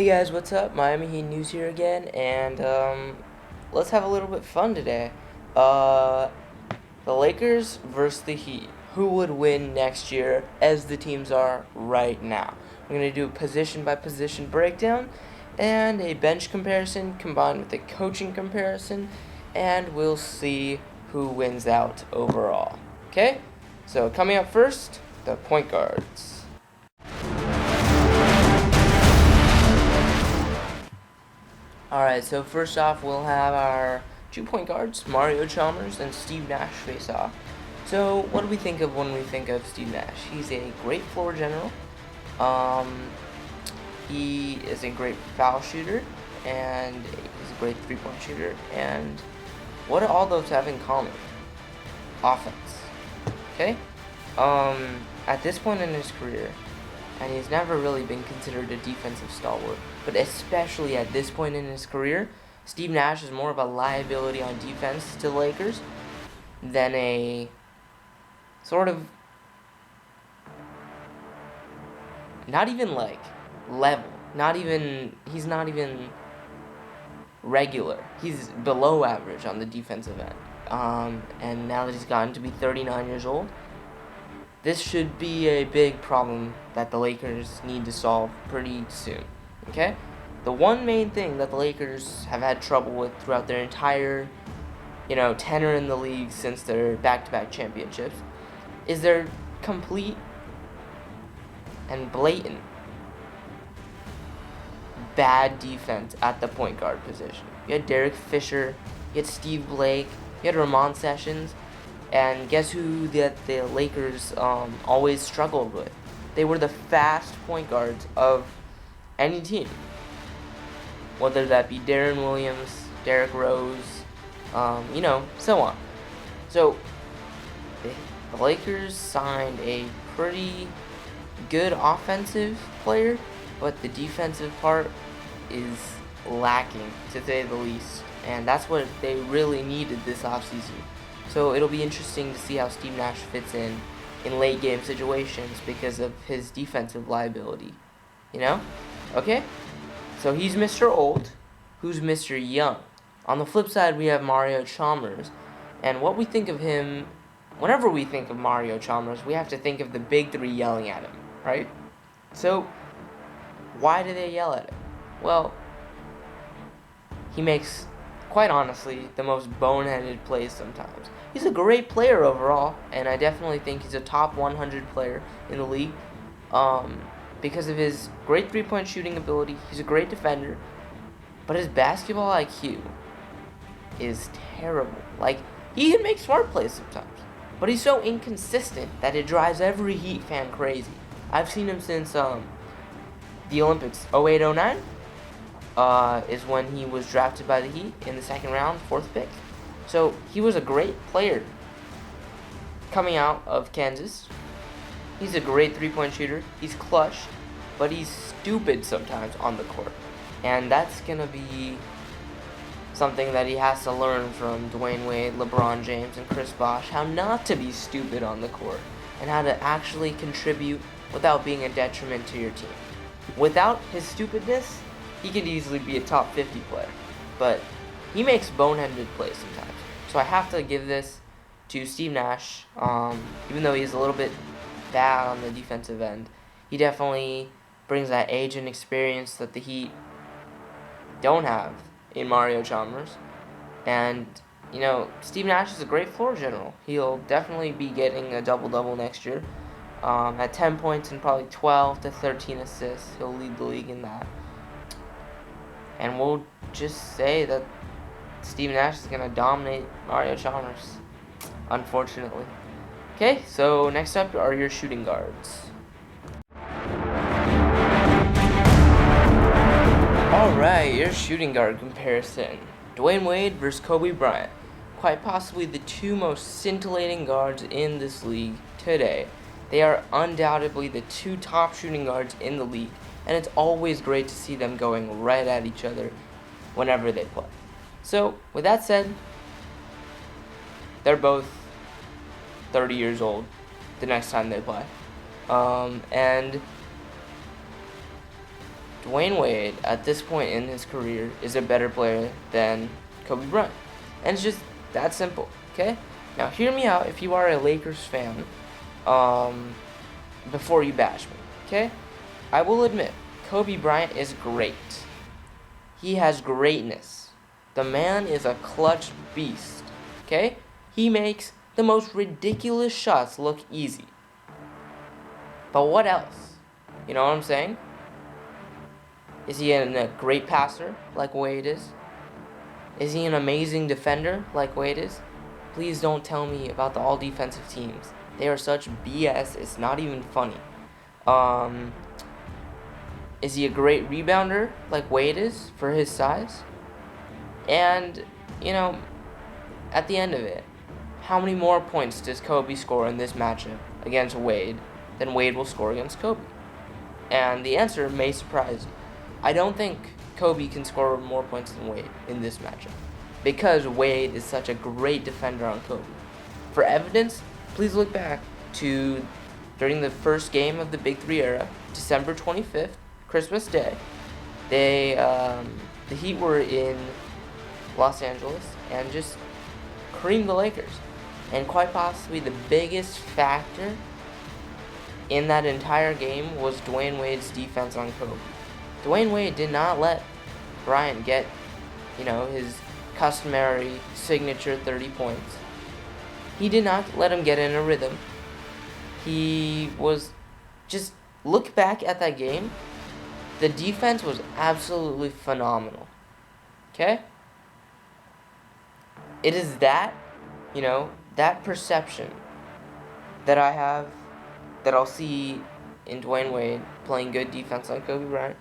Hey guys, what's up? Miami Heat News here again, and let's have a little bit fun today. Uh, the Lakers versus the Heat. Who would win next year as the teams are right now? We're gonna do a position by position breakdown and a bench comparison combined with a coaching comparison, and we'll see who wins out overall. Okay? So coming up first, the point guards. Alright, so first off, we'll have our 2 point guards, Mario Chalmers and Steve Nash, face off. So, what do we think of when we think of Steve Nash? He's a great floor general. Um, he is a great foul shooter, and he's a great 3-point shooter. And what do all those have in common? Offense. Okay? At this point in his career, and he's never really been considered a defensive stalwart. But especially at this point in his career, Steve Nash is more of a liability on defense to the Lakers than a sort of not even like level. He's not even regular. He's below average on the defensive end. And now that he's gotten to be 39 years old, this should be a big problem that the Lakers need to solve pretty soon. Okay? The one main thing that the Lakers have had trouble with throughout their entire, tenure in the league since their back-to-back championships is their complete and blatant bad defense at the point guard position. You had Derek Fisher, you had Steve Blake, you had Ramon Sessions, and guess who the Lakers always struggled with? They were the fast point guards of any team. Whether that be Darren Williams, Derrick Rose, so on. So, the Lakers signed a pretty good offensive player, but the defensive part is lacking, to say the least. And that's what they really needed this offseason. So it'll be interesting to see how Steve Nash fits in late game situations because of his defensive liability. Okay? So he's Mr. Old, who's Mr. Young. On the flip side, we have Mario Chalmers. And what we think of him, whenever we think of Mario Chalmers, we have to think of the big three yelling at him, right? So, why do they yell at him? Well, he makes, quite honestly, the most boneheaded plays sometimes. He's a great player overall, and I definitely think he's a top 100 player in the league. Because of his great 3-point shooting ability, he's a great defender, but his basketball IQ is terrible. Like, he can make smart plays sometimes, but he's so inconsistent that it drives every Heat fan crazy. I've seen him since the Olympics 08-09 is when he was drafted by the Heat in the second round, 4th pick. So he was a great player coming out of Kansas. He's a great 3-point shooter. He's clutch, but he's stupid sometimes on the court. And that's going to be something that he has to learn from Dwayne Wade, LeBron James, and Chris Bosh, how not to be stupid on the court and how to actually contribute without being a detriment to your team. Without his stupidness, he could easily be a top 50 player. But he makes boneheaded plays sometimes. So I have to give this to Steve Nash. Even though he's a little bit bad on the defensive end, he definitely brings that age and experience that the Heat don't have in Mario Chalmers. And, Steve Nash is a great floor general. He'll definitely be getting a double-double next year. At 10 points and probably 12 to 13 assists. He'll lead the league in that. And we'll just say that Steve Nash is going to dominate Mario Chalmers, unfortunately. Okay, so next up are your shooting guards. Alright, your shooting guard comparison. Dwayne Wade versus Kobe Bryant. Quite possibly the two most scintillating guards in this league today. They are undoubtedly the two top shooting guards in the league, and it's always great to see them going right at each other whenever they play. So, with that said, they're both 30 years old the next time they play. And Dwayne Wade, at this point in his career, is a better player than Kobe Bryant. And it's just that simple, okay? Now, hear me out if you are a Lakers fan, before you bash me, okay? I will admit, Kobe Bryant is great. He has greatness. The man is a clutch beast, okay? He makes the most ridiculous shots look easy. But what else? You know what I'm saying? Is he a great passer like Wade is? Is he an amazing defender like Wade is? Please don't tell me about the all-defensive teams. They are such BS, it's not even funny. Is he a great rebounder like Wade is for his size? And, you know, at the end of it, how many more points does Kobe score in this matchup against Wade than Wade will score against Kobe? And the answer may surprise you. I don't think Kobe can score more points than Wade in this matchup because Wade is such a great defender on Kobe. For evidence, please look back to during the first game of the Big Three era, December 25th, Christmas Day. The Heat were in Los Angeles and just creamed the Lakers. And quite possibly the biggest factor in that entire game was Dwayne Wade's defense on Kobe. Dwayne Wade did not let Bryant get, his customary signature 30 points. He did not let him get in a rhythm. He was just look back at that game. The defense was absolutely phenomenal. Okay? It is that, that perception that I have, that I'll see in Dwayne Wade playing good defense on Kobe Bryant.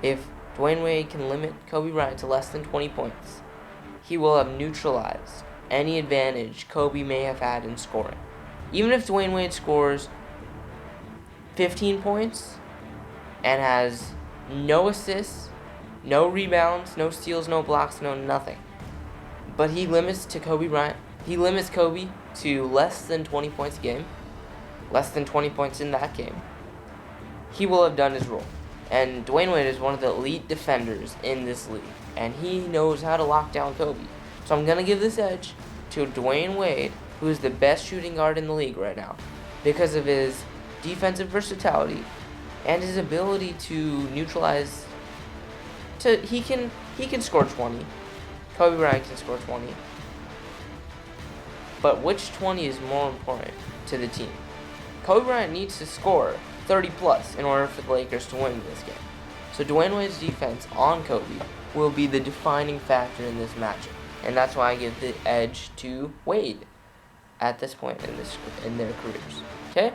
If Dwayne Wade can limit Kobe Bryant to less than 20 points, he will have neutralized any advantage Kobe may have had in scoring. Even if Dwayne Wade scores 15 points and has no assists, no rebounds, no steals, no blocks, no nothing, but he limits Kobe to less than 20 points a game, less than 20 points in that game, he will have done his role. And Dwayne Wade is one of the elite defenders in this league, and he knows how to lock down Kobe. So I'm going to give this edge to Dwayne Wade, who is the best shooting guard in the league right now, because of his defensive versatility and his ability to neutralize. He can score 20. Kobe Bryant can score 20. But which 20 is more important to the team? Kobe Bryant needs to score 30 plus in order for the Lakers to win this game. So Dwayne Wade's defense on Kobe will be the defining factor in this matchup. And that's why I give the edge to Wade at this point in their careers. Okay?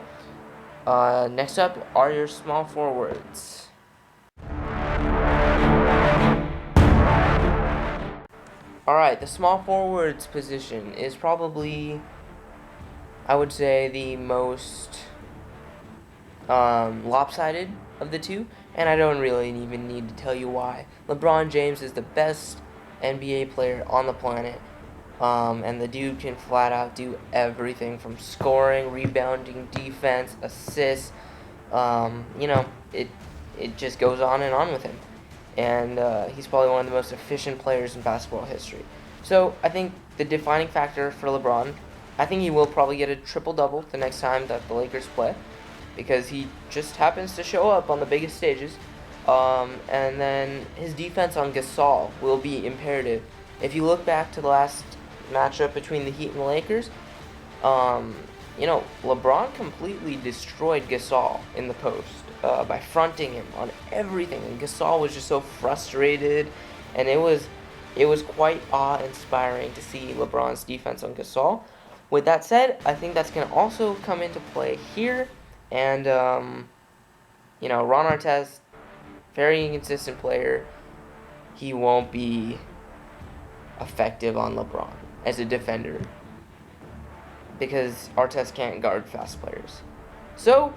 Next up are your small forwards. Alright, the small forwards position is probably, I would say, the most lopsided of the two, and I don't really even need to tell you why. LeBron James is the best NBA player on the planet, and the dude can flat out do everything from scoring, rebounding, defense, assists. It just goes on and on with him, and he's probably one of the most efficient players in basketball history. So I think the defining factor for LeBron, I think he will probably get a triple-double the next time that the Lakers play, because he just happens to show up on the biggest stages. And then his defense on Gasol will be imperative. If you look back to the last matchup between the Heat and the Lakers, LeBron completely destroyed Gasol in the post by fronting him on everything. And Gasol was just so frustrated, and it was quite awe-inspiring to see LeBron's defense on Gasol. With that said, I think that's going to also come into play here. And, Ron Artest, very inconsistent player. He won't be effective on LeBron as a defender because Artest can't guard fast players. So,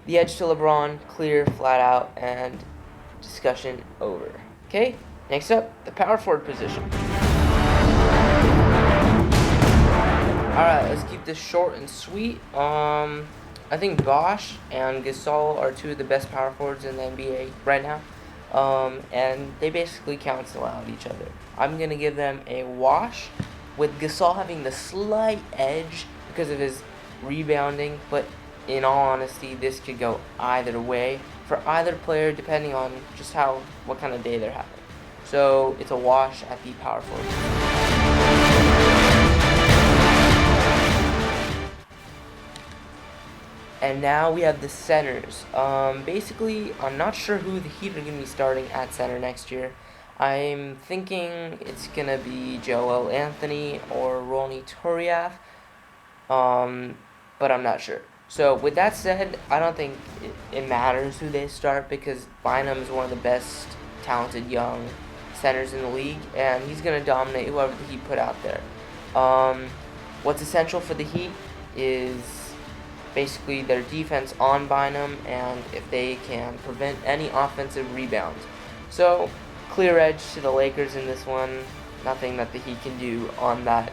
the edge to LeBron, clear, flat out, and discussion over. Okay, next up, the power forward position. Alright, let's keep this short and sweet. I think Bosh and Gasol are two of the best power forwards in the NBA right now. and they basically cancel out each other. I'm going to give them a wash, with Gasol having the slight edge because of his rebounding, but in all honesty, this could go either way for either player depending on just what kind of day they're having. So it's a wash at the power forward. And now we have the centers. Basically, I'm not sure who the Heat are going to be starting at center next year. I'm thinking it's going to be Joel Anthony or Ronny Turiaf, but I'm not sure. So with that said, I don't think it matters who they start because Bynum is one of the best talented young centers in the league, and he's going to dominate whoever the Heat put out there. What's essential for the Heat is basically their defense on Bynum, and if they can prevent any offensive rebounds. So, clear edge to the Lakers in this one. Nothing that the Heat can do on that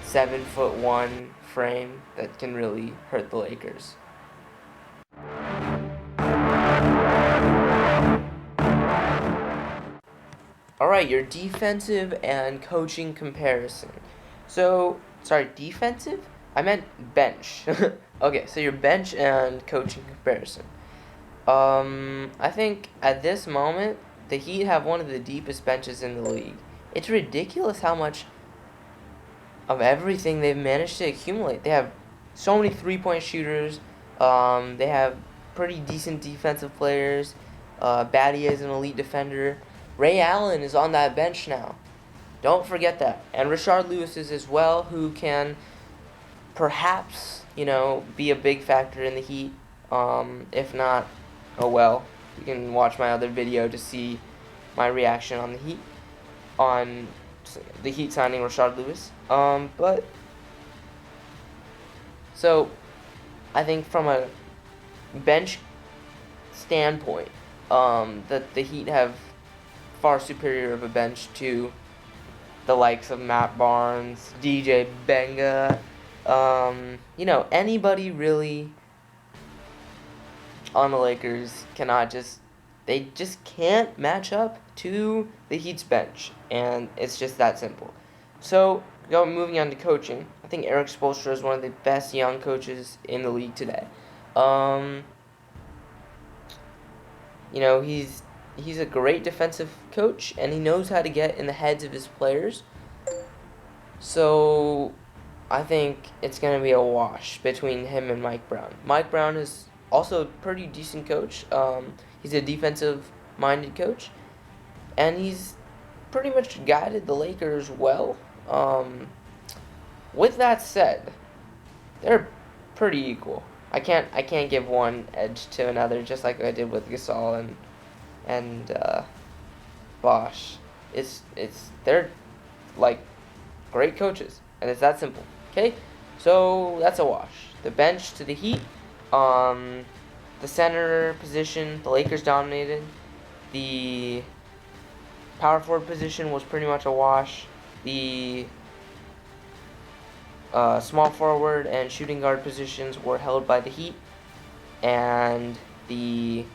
7'1" frame that can really hurt the Lakers. Alright, your defensive and coaching comparison. Defensive? I meant bench. Okay, so your bench and coaching comparison. I think at this moment, the Heat have one of the deepest benches in the league. It's ridiculous how much of everything they've managed to accumulate. They have so many three-point shooters. They have pretty decent defensive players. Battier is an elite defender. Ray Allen is on that bench now. Don't forget that. And Rashard Lewis is as well, who can perhaps, be a big factor in the Heat. If not, oh well. You can watch my other video to see my reaction on the Heat signing Rashard Lewis. So I think from a bench standpoint, that the Heat have far superior of a bench to the likes of Matt Barnes, DJ Benga, anybody really on the Lakers they just can't match up to the Heat's bench, and it's just that simple. So, moving on to coaching, I think Erik Spoelstra is one of the best young coaches in the league today. He's a great defensive coach, and he knows how to get in the heads of his players. So, I think it's going to be a wash between him and Mike Brown. Mike Brown is also a pretty decent coach. He's a defensive-minded coach, and he's pretty much guided the Lakers well. With that said, they're pretty equal. I can't give one edge to another, just like I did with Gasol and Bosh. They're like great coaches, and it's that simple. Okay, so that's a wash. The bench to the Heat. The center position, the Lakers dominated. The power forward position was pretty much a wash. The small forward and shooting guard positions were held by the Heat, and the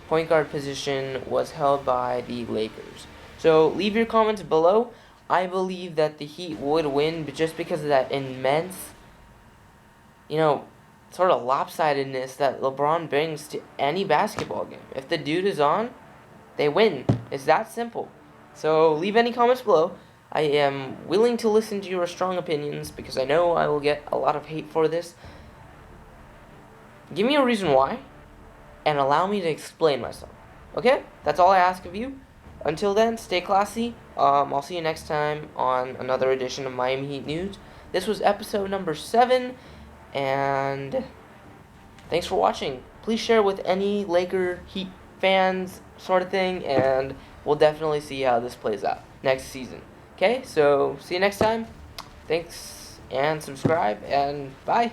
point guard position was held by the Lakers. So leave your comments below. I believe that the Heat would win, but just because of that immense, sort of lopsidedness that LeBron brings to any basketball game. If the dude is on, they win. It's that simple. So leave any comments below. I am willing to listen to your strong opinions because I know I will get a lot of hate for this. Give me a reason why, and allow me to explain myself. Okay? That's all I ask of you. Until then, stay classy. I'll see you next time on another edition of Miami Heat News. This was episode number 7, and thanks for watching. Please share with any Laker Heat fans sort of thing, and we'll definitely see how this plays out next season. Okay, so see you next time. Thanks, and subscribe, and bye.